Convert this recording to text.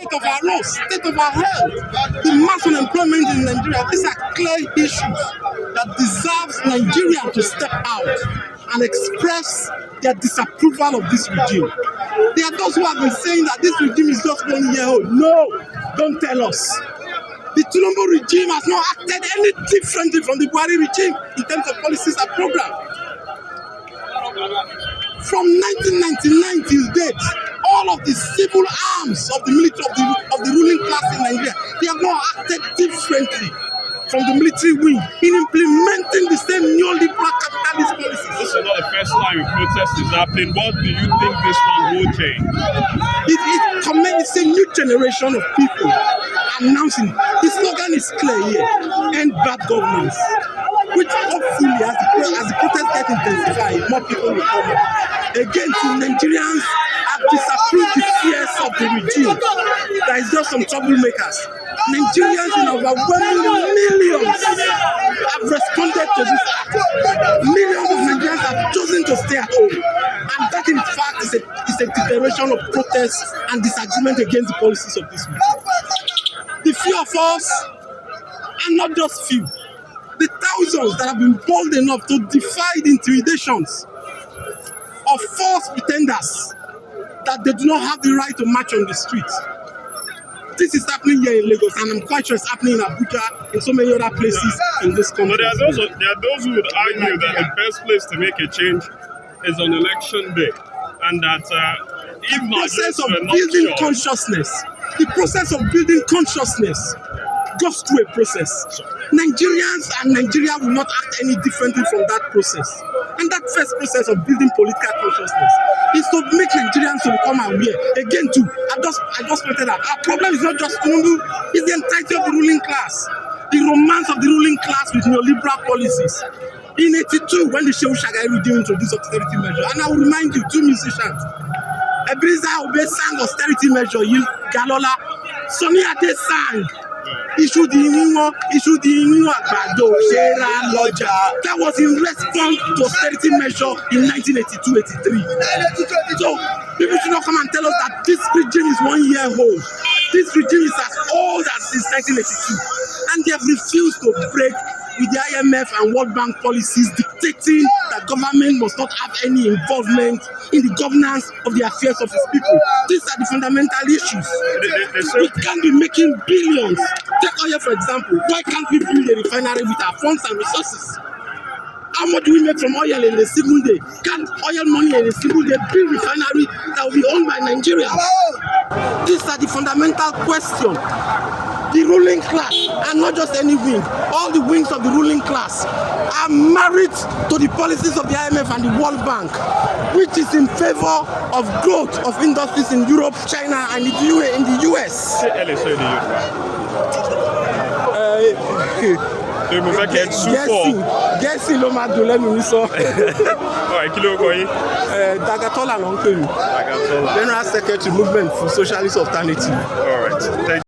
state of our roads, state of our health, the mass unemployment in Nigeria. These are clear issues that deserves Nigeria to step out and express their disapproval of this regime. There are those who have been saying that this regime is just 1 year old. No, don't tell us. The Tinubu regime has not acted any differently from the Buhari regime in terms of policies and program. From 1999 till date, all of the civil arms of the military of the ruling class in Nigeria, they have not acted differently from the military wing in implementing the same neoliberal capitalist policies. This is not the first time a protest is happening. What do you think this one will change? It's a new generation of people announcing. The slogan is clear here: end bad governance. Which hopefully, as the protest gets intensified, more people will come up. Again, Nigerians have disapproved the fears of the regime. There is just some troublemakers. Nigerians in overwhelming millions have responded to this act. Millions of Nigerians have chosen to stay at home. And that, in fact, is a declaration of protest and disagreement against the policies of this regime. The few of us, and not just few, the thousands that have been bold enough to defy the intimidations of false pretenders that they do not have the right to march on the streets. This is happening here in Lagos, and I'm quite sure it's happening in Abuja, in so many other places in this country. But there are those who would argue that the best place to make a change is on election day, and that if the not process of building consciousness, the process of building consciousness goes through a process. Nigerians and Nigeria will not act any differently from that process. And that first process of building political consciousness is to make Nigerians to become aware. Again, too, I just pointed out, our problem is not just Tinubu, it's the entirety of the ruling class. The romance of the ruling class with neoliberal policies. In 82, when the Shehu Shagari regime introduced austerity measure, and I will remind you, two musicians, Ebenezer Obey sang austerity measure, Galola, Sunny Ade sang, issue the àgbàdo ṣera lọ́jà. That was in response to austerity measure in 1982-83. So people should not come and tell us that this regime is 1 year old. This regime is as old as since 1982, and they have refused to break with the IMF and World Bank policies dictating that government must not have any involvement in the governance of the affairs of its people. These are the fundamental issues. We can't be making billions. Take oil, for example. Why can't we build a refinery with our funds and resources? How much do we make from oil in a single day? Can't oil money in a single day build refinery that will be owned by Nigerians? These are the fundamental questions. The ruling class, and not just any wing, all the wings of the ruling class are married to the policies of the IMF and the World Bank, which is in favor of growth of industries in Europe, China, and in the US. Gẹ̀ẹ́sì ló máa dùn lẹ́nu mi sọ. Kí ló kọ yín? Dagatola ló ń pè mí. General Secretary Movement for Socialist Alternative. All right.